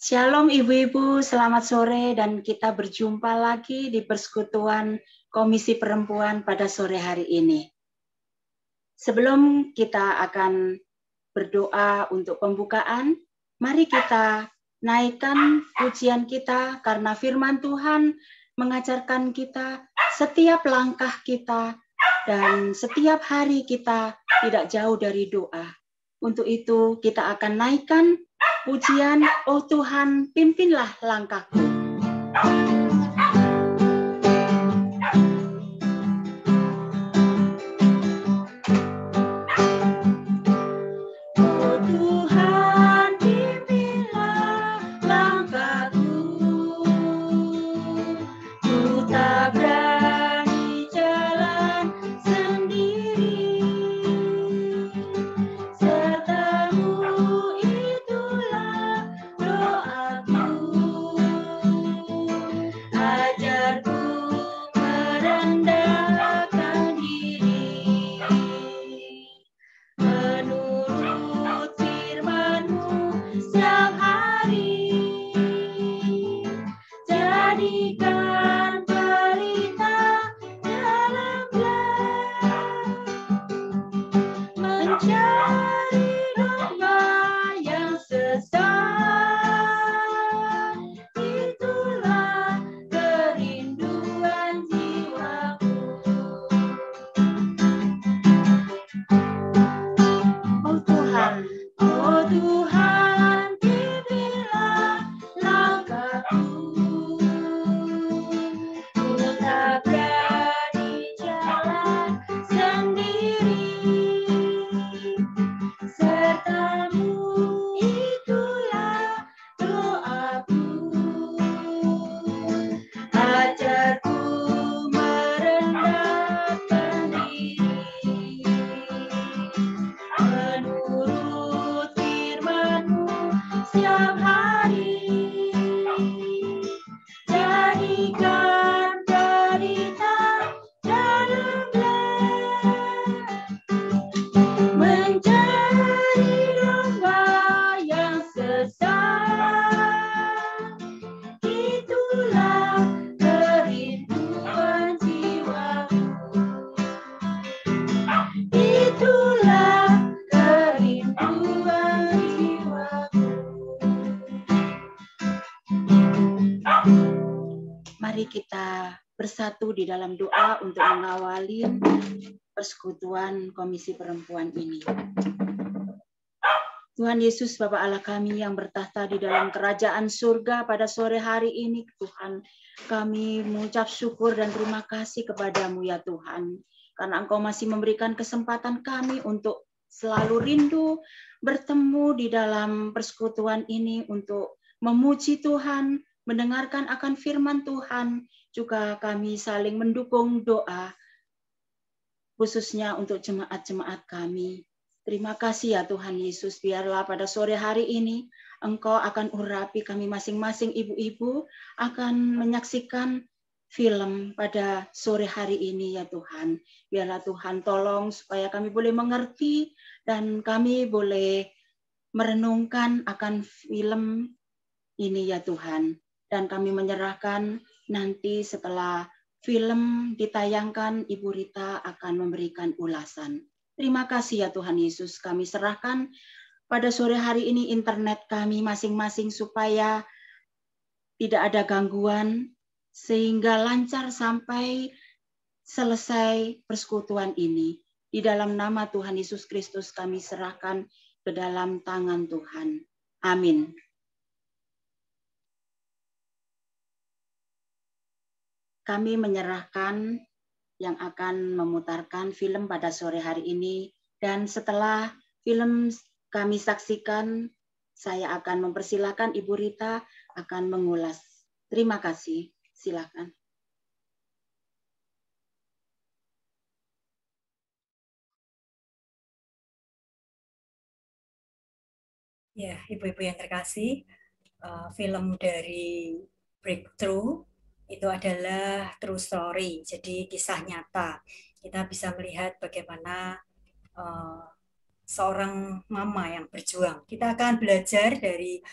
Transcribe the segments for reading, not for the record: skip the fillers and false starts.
Shalom ibu-ibu, selamat sore dan kita berjumpa lagi di persekutuan Komisi Perempuan pada sore hari ini. Sebelum kita akan berdoa untuk pembukaan, mari kita naikkan pujian kita karena firman Tuhan mengajarkan kita setiap langkah kita dan setiap hari kita tidak jauh dari doa. Untuk itu kita akan naikkan pujian, oh Tuhan, pimpinlah langkahku. Oh Tuhan, pimpinlah langkahku. Ku tak berani jalan sendiri. Serta-Mu itulah doaku. Ajarku merendahkan diri, menurut firman-Mu setiap hari. Jadikan berita dalam mencari domba yang sesat. Itulah kerinduan jiwaku. Oh Tuhan, oh Tuhan, pimpinlah langkahku. Ku tak berani jalan sendiri. Serta-Mu itulah doaku. Ajarku merendahkan diri, menurut firman-Mu setiap hari. Jadikan berita dalam mencari domba yang sesat. Itulah kerinduan jiwaku. Itulah kerinduan jiwaku. Mari kita bersatu di dalam doa untuk mengawali persekutuan Komisi Perempuan ini. Tuhan Yesus, Bapa Allah kami yang bertahta di dalam kerajaan surga pada sore hari ini, Tuhan, kami mengucap syukur dan terima kasih kepadamu ya Tuhan, karena Engkau masih memberikan kesempatan kami untuk selalu rindu bertemu di dalam persekutuan ini untuk memuji Tuhan, mendengarkan akan firman Tuhan, juga kami saling mendukung doa, khususnya untuk jemaat-jemaat kami. Terima kasih ya Tuhan Yesus, biarlah pada sore hari ini Engkau akan urapi kami masing-masing ibu-ibu, akan menyaksikan film pada sore hari ini ya Tuhan. Biarlah Tuhan tolong supaya kami boleh mengerti dan kami boleh merenungkan akan film ini ya Tuhan. Dan kami menyerahkan nanti setelah film ditayangkan, Ibu Rita akan memberikan ulasan. Terima kasih ya Tuhan Yesus, kami serahkan pada sore hari ini internet kami masing-masing supaya tidak ada gangguan, sehingga lancar sampai selesai persekutuan ini. Di dalam nama Tuhan Yesus Kristus kami serahkan ke dalam tangan Tuhan. Amin. Kami menyerahkan yang akan memutarkan film pada sore hari ini, dan setelah film kami saksikan, saya akan mempersilahkan Ibu Rita akan mengulas. Terima kasih, silakan. Ya, ibu-ibu yang terkasih, film dari Breakthrough itu adalah true story, jadi kisah nyata. Kita bisa melihat bagaimana seorang mama yang berjuang. Kita akan belajar dari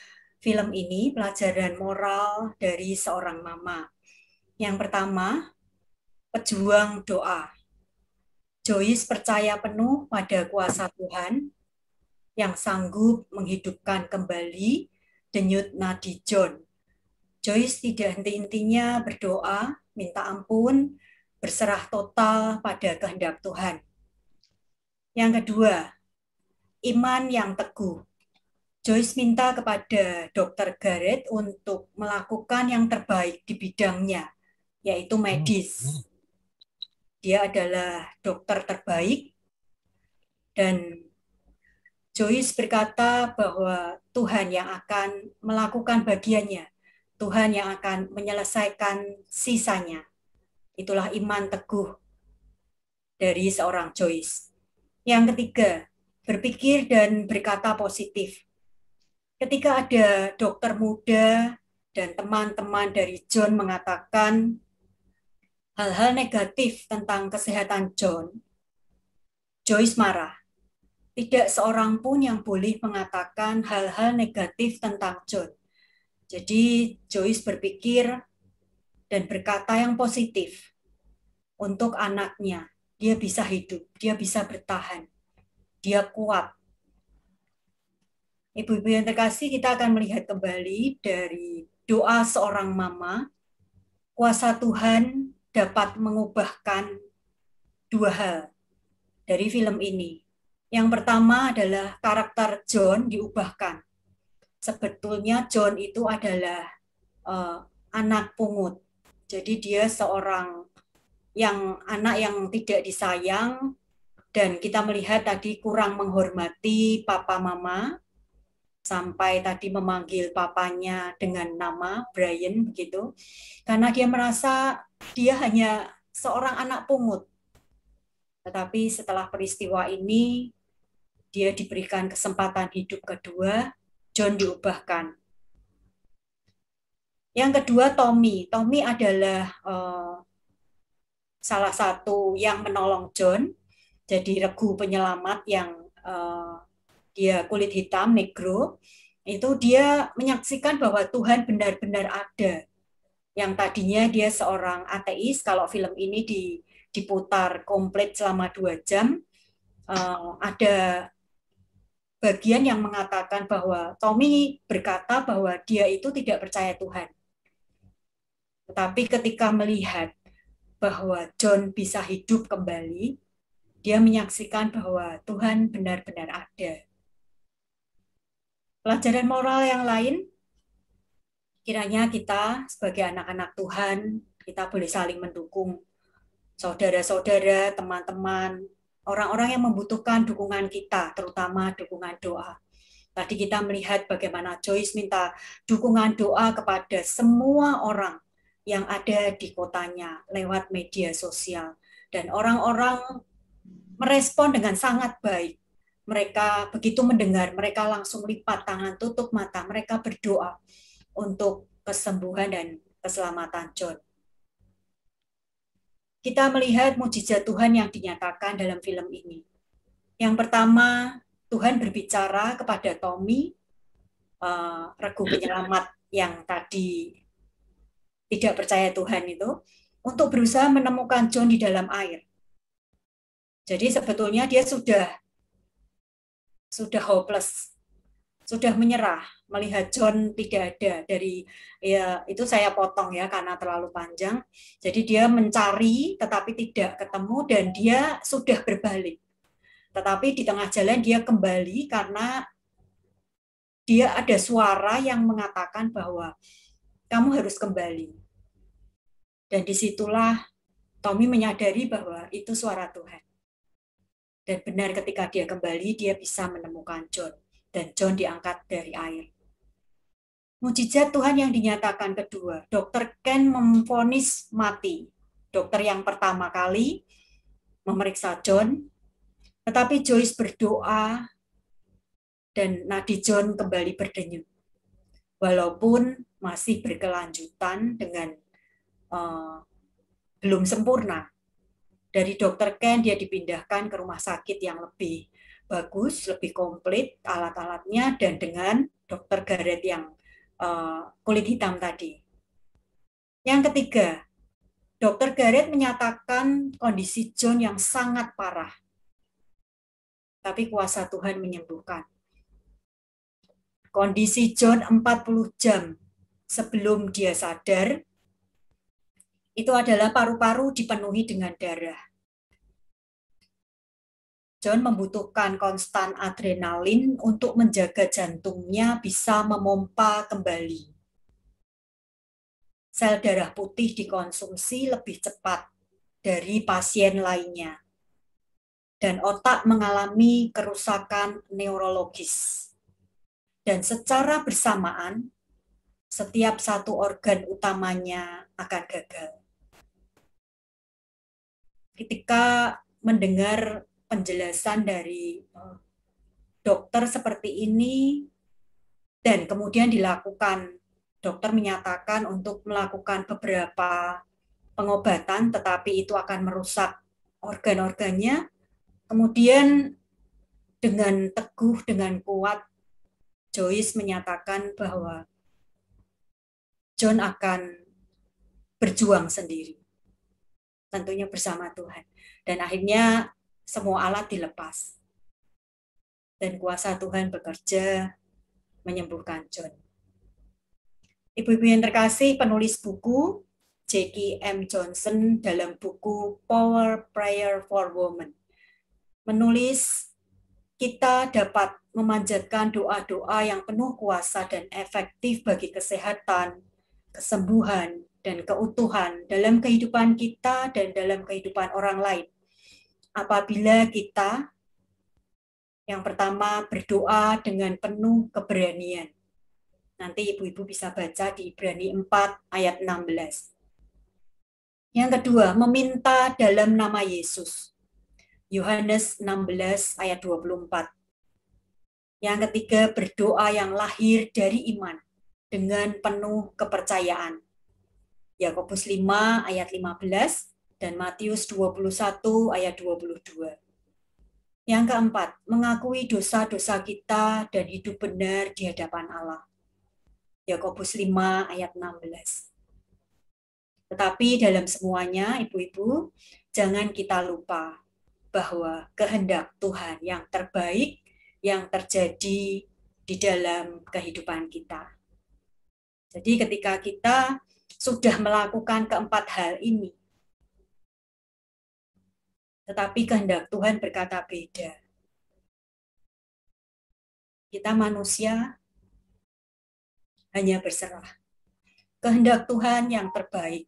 film ini, pelajaran moral dari seorang mama. Yang pertama, pejuang doa. Joyce percaya penuh pada kuasa Tuhan yang sanggup menghidupkan kembali denyut nadi John. Joyce tidak henti-hentinya berdoa, minta ampun, berserah total pada kehendak Tuhan. Yang kedua, iman yang teguh. Joyce minta kepada Dr. Garrett untuk melakukan yang terbaik di bidangnya, yaitu medis. Dia adalah dokter terbaik, dan Joyce berkata bahwa Tuhan yang akan melakukan bagiannya, Tuhan yang akan menyelesaikan sisanya. Itulah iman teguh dari seorang Joyce. Yang ketiga, berpikir dan berkata positif. Ketika ada dokter muda dan teman-teman dari John mengatakan hal-hal negatif tentang kesehatan John, Joyce marah. Tidak seorang pun yang boleh mengatakan hal-hal negatif tentang John. Jadi Joyce berpikir dan berkata yang positif untuk anaknya. Dia bisa hidup, dia bisa bertahan, dia kuat. Ibu-ibu yang terkasih, kita akan melihat kembali dari doa seorang mama. Kuasa Tuhan dapat mengubahkan dua hal dari film ini. Yang pertama adalah karakter John diubahkan. Sebetulnya John itu adalah anak pungut. Jadi dia seorang anak yang tidak disayang, dan kita melihat tadi kurang menghormati papa mama, sampai tadi memanggil papanya dengan nama Brian begitu, karena dia merasa dia hanya seorang anak pungut. Tetapi setelah peristiwa ini, dia diberikan kesempatan hidup kedua, John diubahkan. Yang kedua, Tommy. Tommy adalah salah satu yang menolong John, jadi regu penyelamat yang dia kulit hitam, negro. Itu dia menyaksikan bahwa Tuhan benar-benar ada. Yang tadinya dia seorang ateis, kalau film ini diputar komplit selama 2 jam, ada bagian yang mengatakan bahwa Tommy berkata bahwa dia itu tidak percaya Tuhan. Tetapi ketika melihat bahwa John bisa hidup kembali, dia menyaksikan bahwa Tuhan benar-benar ada. Pelajaran moral yang lain, kiranya kita sebagai anak-anak Tuhan, kita boleh saling mendukung saudara-saudara, teman-teman, orang-orang yang membutuhkan dukungan kita, terutama dukungan doa. Tadi kita melihat bagaimana Joyce minta dukungan doa kepada semua orang yang ada di kotanya lewat media sosial. Dan orang-orang merespon dengan sangat baik. Mereka begitu mendengar, mereka langsung lipat tangan, tutup mata, mereka berdoa untuk kesembuhan dan keselamatan John. Kita melihat mukjizat Tuhan yang dinyatakan dalam film ini. Yang pertama, Tuhan berbicara kepada Tommy, regu penyelamat yang tadi tidak percaya Tuhan itu, untuk berusaha menemukan John di dalam air. Jadi sebetulnya dia sudah hopeless, sudah menyerah melihat John tidak ada. Dari itu saya potong ya karena terlalu panjang. Jadi dia mencari tetapi tidak ketemu, dan dia sudah berbalik. Tetapi di tengah jalan dia kembali karena dia ada suara yang mengatakan bahwa kamu harus kembali. Dan disitulah Tommy menyadari bahwa itu suara Tuhan. Dan benar ketika dia kembali, dia bisa menemukan John. Dan John diangkat dari air. Mukjizat Tuhan yang dinyatakan kedua, Dr. Ken memvonis mati. Dokter yang pertama kali memeriksa John, tetapi Joyce berdoa dan nadi John kembali berdenyut. Walaupun masih berkelanjutan dengan belum sempurna. Dari Dr. Ken dia dipindahkan ke rumah sakit yang lebih bagus, lebih komplit alat-alatnya, dan dengan Dr. Garrett yang kulit hitam tadi. Yang ketiga, Dr. Garrett menyatakan kondisi John yang sangat parah. Tapi kuasa Tuhan menyembuhkan. Kondisi John 40 jam sebelum dia sadar, itu adalah paru-paru dipenuhi dengan darah. John membutuhkan konstan adrenalin untuk menjaga jantungnya bisa memompa kembali. Sel darah putih dikonsumsi lebih cepat dari pasien lainnya. Dan otak mengalami kerusakan neurologis. Dan secara bersamaan, setiap satu organ utamanya akan gagal. Ketika mendengar penjelasan dari dokter seperti ini, dan kemudian dilakukan, dokter menyatakan untuk melakukan beberapa pengobatan, tetapi itu akan merusak organ-organnya. Kemudian dengan teguh, dengan kuat, Joyce menyatakan bahwa John akan berjuang sendiri, tentunya bersama Tuhan. Dan akhirnya semua alat dilepas. Dan kuasa Tuhan bekerja menyembuhkan John. Ibu-ibu yang terkasih, penulis buku Jackie M. Johnson dalam buku Power Prayer for Women menulis kita dapat memanjatkan doa-doa yang penuh kuasa dan efektif bagi kesehatan, kesembuhan, dan keutuhan dalam kehidupan kita dan dalam kehidupan orang lain. Apabila kita, yang pertama, berdoa dengan penuh keberanian. Nanti ibu-ibu bisa baca di Ibrani 4 ayat 16. Yang kedua, meminta dalam nama Yesus. Yohanes 16 ayat 24. Yang ketiga, berdoa yang lahir dari iman dengan penuh kepercayaan. Yakobus 5 ayat 15 dan Matius 21 ayat 22. Yang keempat, mengakui dosa-dosa kita dan hidup benar di hadapan Allah. Yakobus 5 ayat 16. Tetapi dalam semuanya, ibu-ibu, jangan kita lupa bahwa kehendak Tuhan yang terbaik yang terjadi di dalam kehidupan kita. Jadi ketika kita sudah melakukan keempat hal ini, tetapi kehendak Tuhan berkata beda. Kita manusia hanya berserah. Kehendak Tuhan yang terbaik,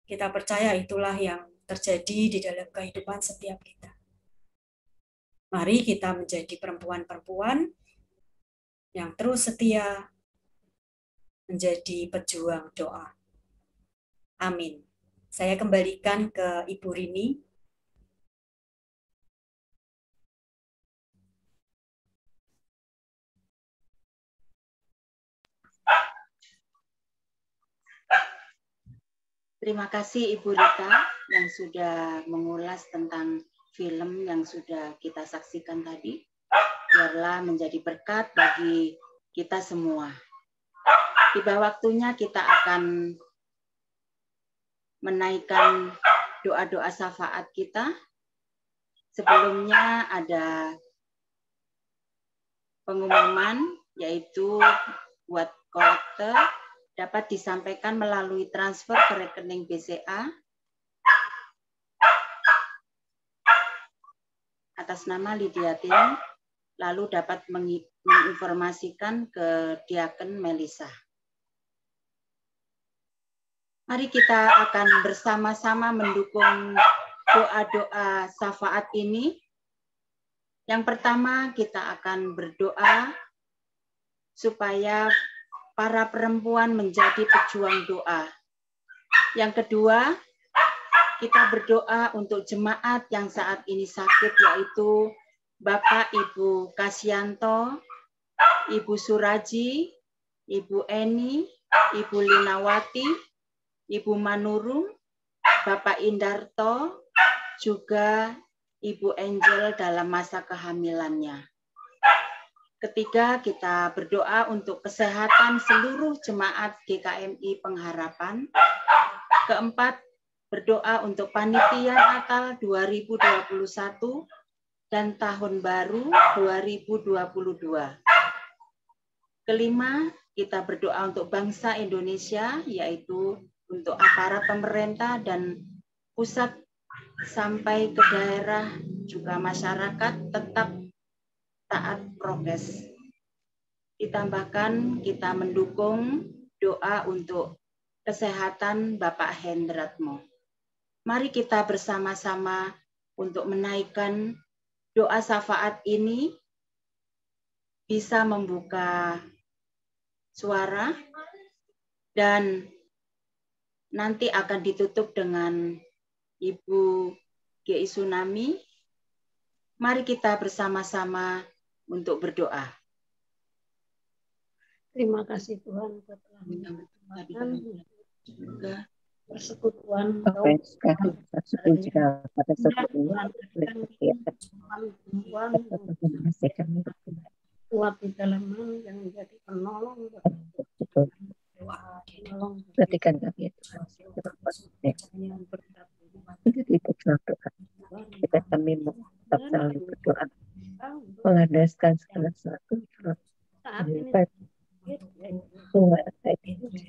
kita percaya itulah yang terjadi di dalam kehidupan setiap kita. Mari kita menjadi perempuan-perempuan yang terus setia menjadi pejuang doa. Amin. Saya kembalikan ke Ibu Rini. Terima kasih Ibu Rita yang sudah mengulas tentang film yang sudah kita saksikan tadi. Biarlah menjadi berkat bagi kita semua. Tiba waktunya kita akan menaikkan doa-doa syafaat kita. Sebelumnya ada pengumuman, yaitu buat kolektor dapat disampaikan melalui transfer ke rekening BCA atas nama Lydia Tin, lalu dapat menginformasikan ke Diaken Melisa. Mari kita akan bersama-sama mendukung doa-doa syafaat ini. Yang pertama, kita akan berdoa supaya para perempuan menjadi pejuang doa. Yang kedua, kita berdoa untuk jemaat yang saat ini sakit, yaitu Bapak Ibu Kasyanto, Ibu Suraji, Ibu Eni, Ibu Linawati, Ibu Manurung, Bapak Indarto, juga Ibu Angel dalam masa kehamilannya. Ketiga, kita berdoa untuk kesehatan seluruh jemaat GKMI Pengharapan. Keempat, berdoa untuk panitia Natal 2021 dan Tahun Baru 2022. Kelima, kita berdoa untuk bangsa Indonesia, yaitu untuk aparat pemerintah dan pusat sampai ke daerah, juga masyarakat tetap taat prokes. Ditambahkan kita mendukung doa untuk kesehatan Bapak Hendratmo. Mari kita bersama-sama untuk menaikkan doa syafaat ini, bisa membuka suara dan nanti akan ditutup dengan Ibu GI Tsunami. Mari kita bersama-sama untuk berdoa. Terima kasih Tuhan telah menyempatkan juga persekutuan Tuhan pada saat ini kuat di dalaman yang menjadi penolong berikan kami Tuhan menjadi putra Tuhan. Kita kami tetap selalu berdoa mengandaskan segala sesuatu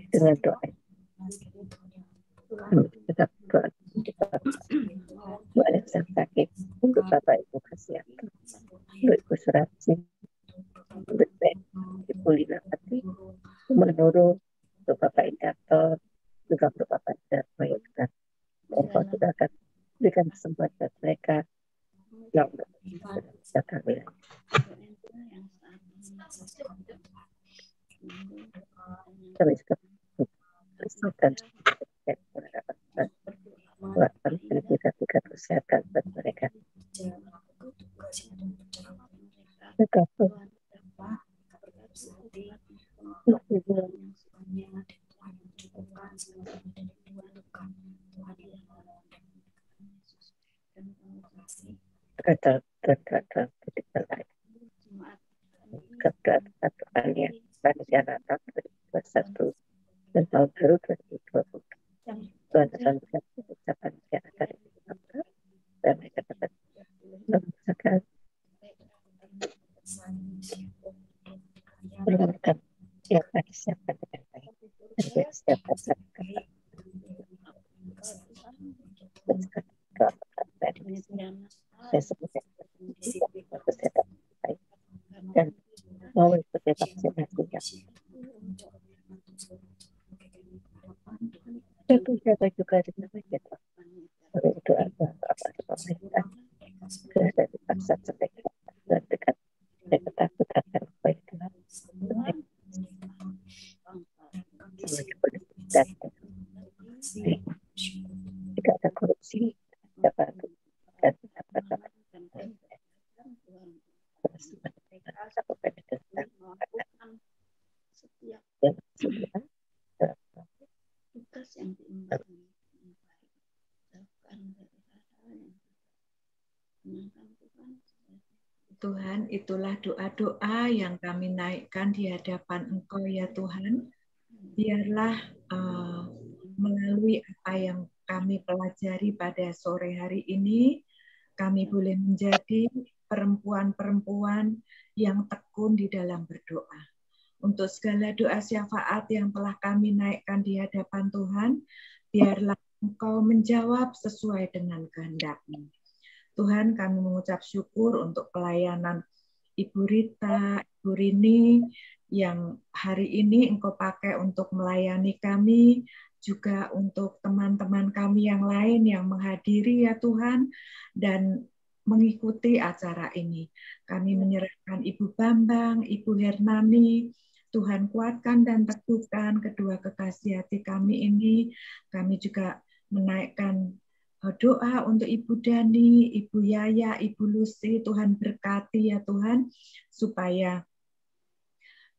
dengan doa. Tetap doa buat yang sakit, untuk Bapak Ibu kesehatan, untuk Ibu Surati, untuk Ibu Lina Pati, menurut untuk Bapak Indator, juga untuk Bapak Indator yang kita Engkau sudah akan berikan kesempatan mereka yang bisa kami. Kami juga bersihkan buatan sertifikat kesehatan buat mereka. Dan tahun baru 2020 Tuhan akan ucapan dari dan mereka dapat merasakan mendengarkan yang akan disiapkan dengan baik dan disiapkan satu kata dan sekarang doa dari saya sebutkan kesehatan baik dan mau ikuti vaksinasi dan jaga juga dengan baik itu apa pemerintah sudah dipaksa sampai dekat ketakutan dan baik Tuhan dan tidak ada korupsi dapat dan dapat Tuhan, itulah doa-doa yang kami naikkan di hadapan Engkau ya Tuhan. Biarlah melalui apa yang kami pelajari pada sore hari ini, kami boleh menjadi perempuan-perempuan yang tekun di dalam berdoa. Untuk segala doa syafaat yang telah kami naikkan di hadapan Tuhan, biarlah Engkau menjawab sesuai dengan kehendak-Mu. Tuhan, kami mengucap syukur untuk pelayanan Ibu Rita, Ibu Rini, yang hari ini Engkau pakai untuk melayani kami, juga untuk teman-teman kami yang lain yang menghadiri ya Tuhan, dan mengikuti acara ini. Kami menyerahkan Ibu Bambang, Ibu Hernani, Tuhan kuatkan dan teguhkan kedua kekasih hati kami ini. Kami juga menaikkan doa untuk Ibu Dani, Ibu Yaya, Ibu Lucy, Tuhan berkati ya Tuhan, supaya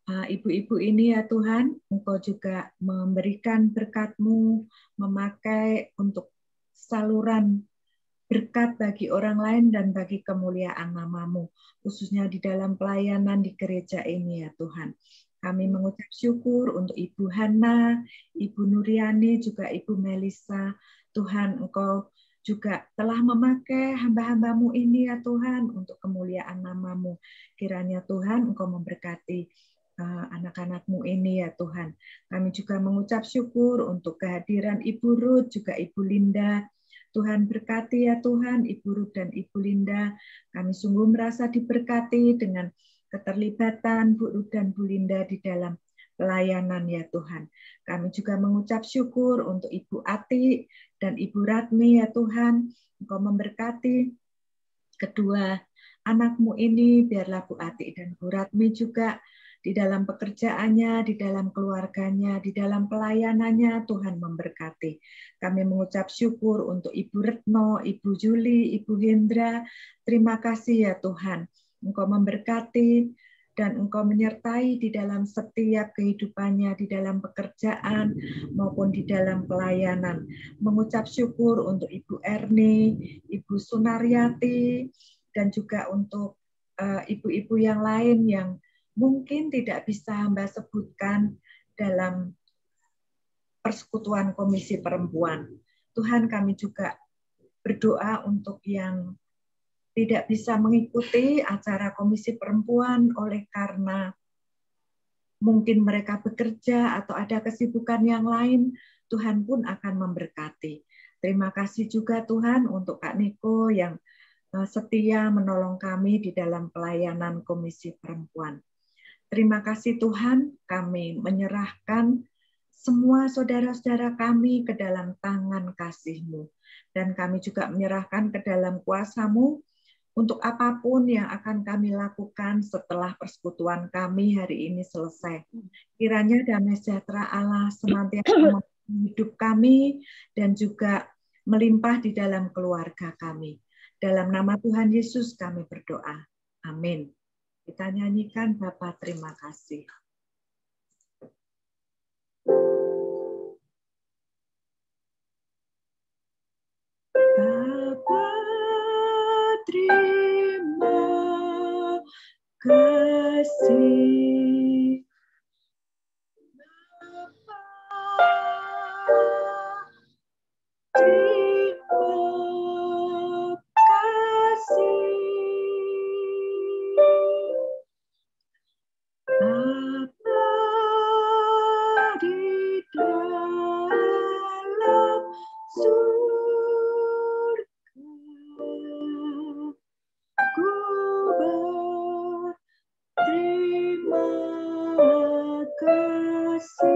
ibu-ibu ini ya Tuhan, Engkau juga memberikan berkat-Mu, memakai untuk saluran berkat bagi orang lain dan bagi kemuliaan nama-Mu, khususnya di dalam pelayanan di gereja ini ya Tuhan. Kami mengucap syukur untuk Ibu Hana, Ibu Nuriani, juga Ibu Melisa. Tuhan, Engkau juga telah memakai hamba-hamba-Mu ini ya Tuhan untuk kemuliaan nama-Mu. Kiranya Tuhan Engkau memberkati anak-anak-Mu ini ya Tuhan. Kami juga mengucap syukur untuk kehadiran Ibu Ruth, juga Ibu Linda. Tuhan berkati ya Tuhan, Ibu Ruth dan Ibu Linda. Kami sungguh merasa diberkati dengan keterlibatan Bu Ruth dan Bu Linda di dalam pelayanan ya Tuhan. Kami juga mengucap syukur untuk Ibu Ati dan Ibu Ratmi ya Tuhan. Engkau memberkati kedua anak-Mu ini, biarlah Bu Ati dan Bu Ratmi juga di dalam pekerjaannya, di dalam keluarganya, di dalam pelayanannya, Tuhan memberkati. Kami mengucap syukur untuk Ibu Retno, Ibu Juli, Ibu Hendra. Terima kasih ya Tuhan. Engkau memberkati dan Engkau menyertai di dalam setiap kehidupannya, di dalam pekerjaan maupun di dalam pelayanan. Mengucap syukur untuk Ibu Erni, Ibu Sunaryati, dan juga untuk ibu-ibu yang lain yang mungkin tidak bisa hamba sebutkan dalam persekutuan Komisi Perempuan. Tuhan, kami juga berdoa untuk yang tidak bisa mengikuti acara Komisi Perempuan oleh karena mungkin mereka bekerja atau ada kesibukan yang lain, Tuhan pun akan memberkati. Terima kasih juga Tuhan untuk Kak Niko yang setia menolong kami di dalam pelayanan Komisi Perempuan. Terima kasih Tuhan, kami menyerahkan semua saudara-saudara kami ke dalam tangan kasih-Mu. Dan kami juga menyerahkan ke dalam kuasa-Mu untuk apapun yang akan kami lakukan setelah persekutuan kami hari ini selesai. Kiranya damai sejahtera Allah senantiasa memimpin hidup kami dan juga melimpah di dalam keluarga kami. Dalam nama Tuhan Yesus kami berdoa. Amin. Kita nyanyikan Bapa terima kasih. Bapa terima kasih. Terima kasih. Bapa di dalam surga, ku berterima kasih.